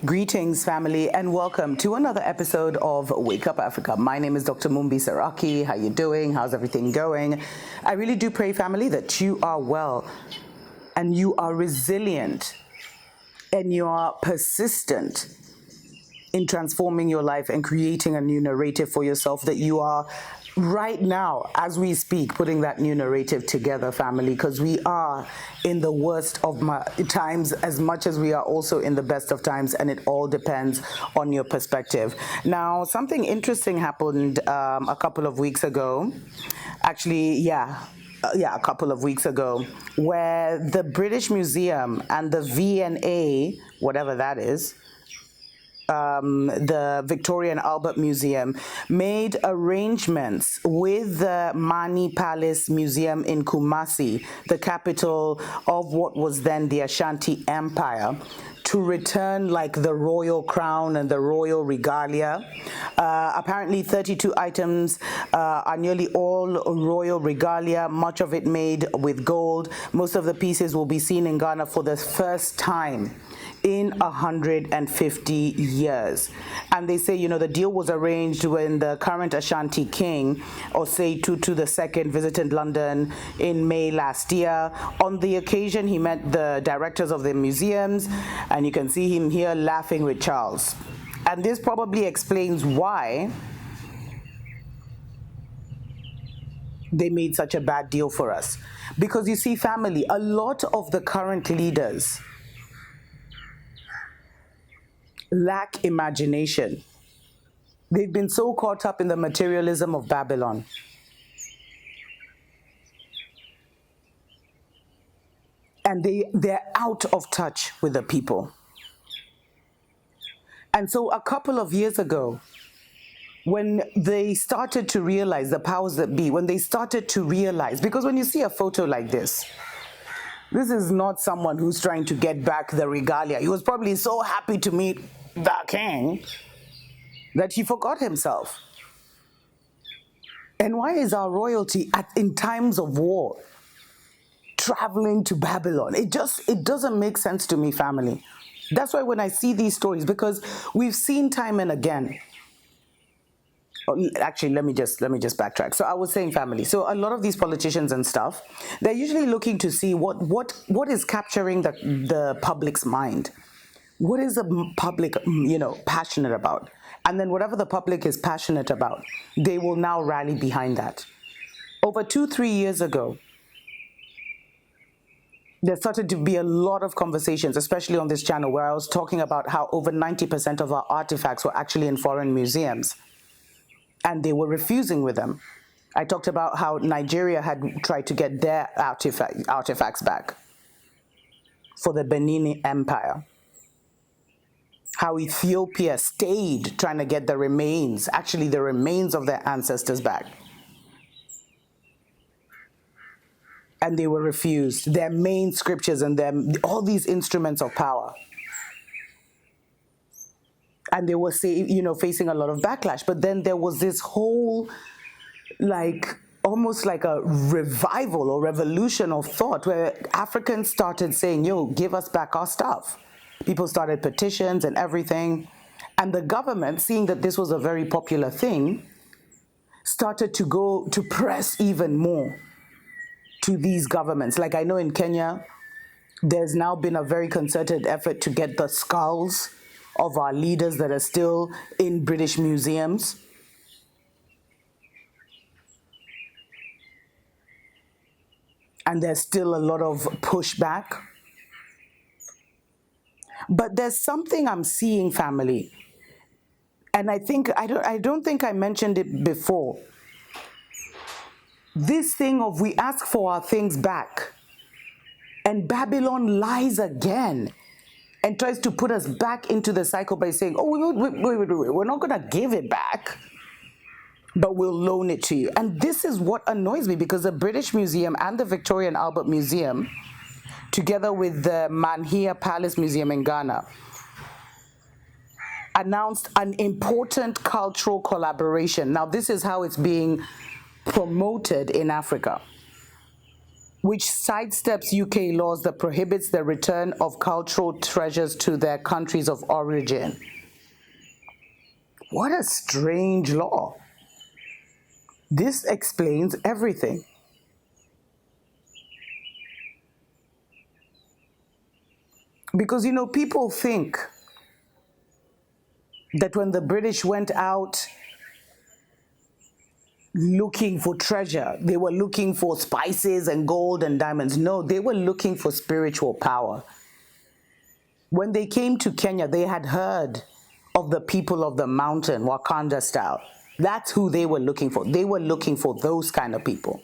Greetings, family, and welcome to another episode of Wake Up Africa. My name is Dr. Mumbi Saraki. How you doing? How's everything going? I really do pray, family, that you are well and you are resilient and you are persistent in transforming your life and creating a new narrative for yourself, that you are right now, as we speak, putting that new narrative together, family, because we are in the worst of times as much as we are also in the best of times, and it all depends on your perspective. Now, something interesting happened a couple of weeks ago. Actually, a couple of weeks ago, where the British Museum and the V&A, whatever that is, the Victoria and Albert Museum, made arrangements with the Mani Palace Museum in Kumasi, the capital of what was then the Ashanti Empire, to return like the royal crown and the royal regalia. Apparently 32 items are nearly all royal regalia, much of it made with gold. Most of the pieces will be seen in Ghana for the first time in 150 years. And they say, the deal was arranged when the current Ashanti king, Osei Tutu II, visited London in May last year. On the occasion, he met the directors of the museums, and you can see him here laughing with Charles. And this probably explains why they made such a bad deal for us. Because you see, family, a lot of the current leaders lack imagination. They've been so caught up in the materialism of Babylon. And they're out of touch with the people. And so a couple of years ago, when they started to realize, the powers that be, when they started to realize, because when you see a photo like this is not someone who's trying to get back the regalia. He was probably so happy to meet the king that he forgot himself. And why is our royalty in times of war traveling to Babylon? It doesn't make sense to me, family. That's why when I see these stories, because we've seen time and again. Actually, let me just backtrack. So I was saying, family, so a lot of these politicians and stuff, they're usually looking to see what is capturing the public's mind. What is the public, passionate about? And then whatever the public is passionate about, they will now rally behind that. Over 2-3 years ago, there started to be a lot of conversations, especially on this channel, where I was talking about how over 90% of our artifacts were actually in foreign museums, and they were refusing with them. I talked about how Nigeria had tried to get their artifacts back for the Benin Empire. How Ethiopia stayed trying to get the remains of their ancestors back. And they were refused. Their main scriptures and all these instruments of power. And they were facing a lot of backlash. But then there was this whole, almost like a revival or revolution of thought, where Africans started saying, give us back our stuff. People started petitions and everything. And the government, seeing that this was a very popular thing, started to go to press even more to these governments. Like I know in Kenya, there's now been a very concerted effort to get the skulls of our leaders that are still in British museums. And there's still a lot of pushback. But there's something I'm seeing, family, and I don't think I mentioned it before. This thing of we ask for our things back, and Babylon lies again and tries to put us back into the cycle by saying, wait, we're not going to give it back, but we'll loan it to you. And this is what annoys me, because the British Museum and the Victoria and Albert Museum, together with the Manhia Palace Museum in Ghana, announced an important cultural collaboration. Now, this is how it's being promoted in Africa. which sidesteps UK laws that prohibits the return of cultural treasures to their countries of origin. What a strange law. This explains everything. Because, people think that when the British went out looking for treasure, they were looking for spices and gold and diamonds. No, they were looking for spiritual power. When they came to Kenya, they had heard of the people of the mountain, Wakanda style. That's who they were looking for. They were looking for those kind of people.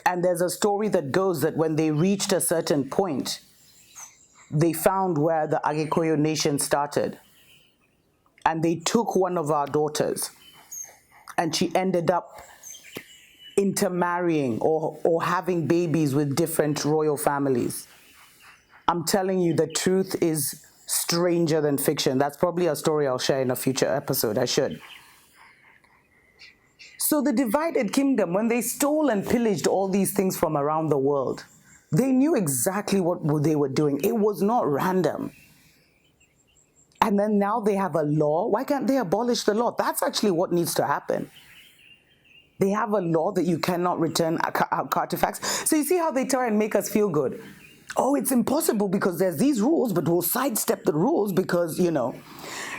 And there's a story that goes that when they reached a certain point, they found where the Agikoyo nation started. And they took one of our daughters, and she ended up intermarrying or having babies with different royal families. I'm telling you, the truth is stranger than fiction. That's probably a story I'll share in a future episode. I should. So the divided kingdom, when they stole and pillaged all these things from around the world, they knew exactly what they were doing. It was not random. And then now they have a law. Why can't they abolish the law? That's actually what needs to happen. They have a law that you cannot return artifacts. So you see how they try and make us feel good. Oh, it's impossible because there's these rules, but we'll sidestep the rules because,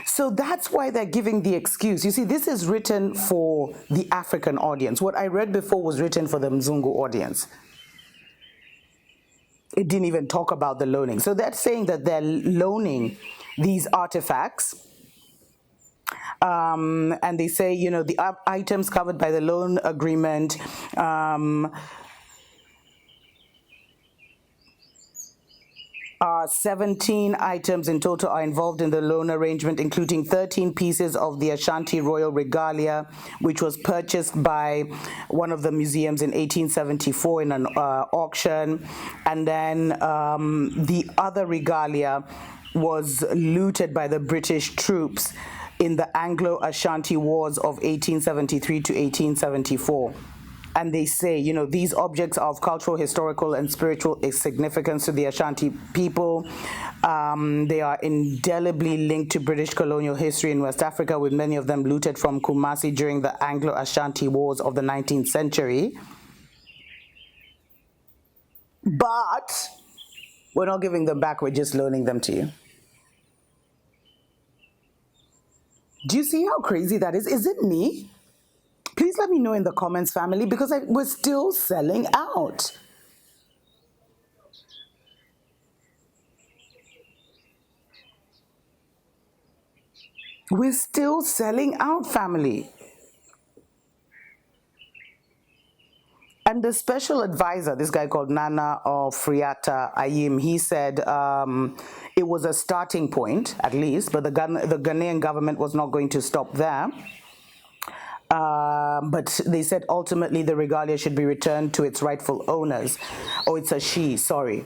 So that's why they're giving the excuse. You see, this is written for the African audience. What I read before was written for the Mzungu audience. It didn't even talk about the loaning. So they're saying that they're loaning these artifacts. And they say, the items covered by the loan agreement 17 items in total are involved in the loan arrangement, including 13 pieces of the Ashanti royal regalia, which was purchased by one of the museums in 1874 in an auction. And then the other regalia was looted by the British troops in the Anglo-Ashanti Wars of 1873 to 1874. And they say, these objects are of cultural, historical, and spiritual significance to the Ashanti people. They are indelibly linked to British colonial history in West Africa, with many of them looted from Kumasi during the Anglo-Ashanti Wars of the 19th century. But we're not giving them back, we're just loaning them to you. Do you see how crazy that is? Is it me? Please let me know in the comments, family, because we're still selling out. We're still selling out, family. And the special advisor, this guy called Nana Friata Ayim, he said it was a starting point, at least, but the Ghanaian government was not going to stop there. But they said ultimately the regalia should be returned to its rightful owners. Oh, it's a she, sorry.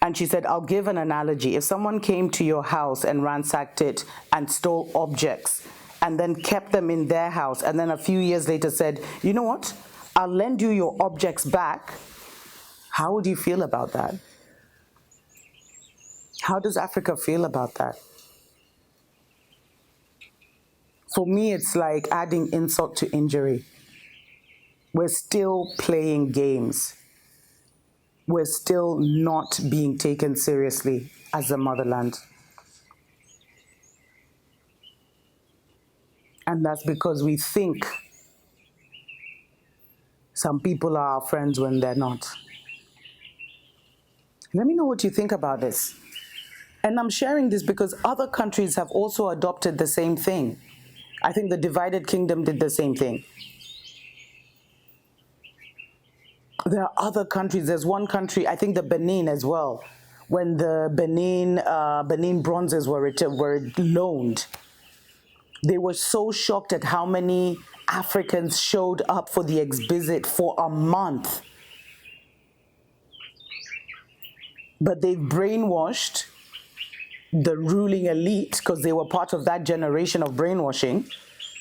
And she said, I'll give an analogy. If someone came to your house and ransacked it and stole objects and then kept them in their house and then a few years later said, you know what, I'll lend you your objects back, how would you feel about that? How does Africa feel about that? For me, it's like adding insult to injury. We're still playing games. We're still not being taken seriously as a motherland. And that's because we think some people are our friends when they're not. Let me know what you think about this. And I'm sharing this because other countries have also adopted the same thing. I think the divided kingdom did the same thing. There are other countries. There's one country, I think the Benin as well, when the Benin bronzes were loaned. They were so shocked at how many Africans showed up for the exhibit for a month. But they've brainwashed the ruling elite, because they were part of that generation of brainwashing,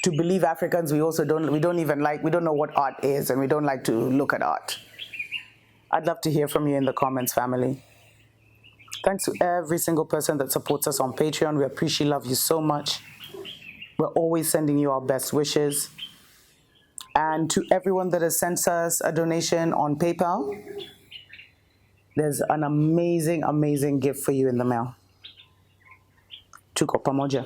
to believe Africans, we don't know what art is, and we don't like to look at art. I'd love to hear from you in the comments, family. Thanks to every single person that supports us on Patreon. We appreciate, love you so much. We're always sending you our best wishes. And to everyone that has sent us a donation on PayPal, there's an amazing, amazing gift for you in the mail. Tuko pamoja.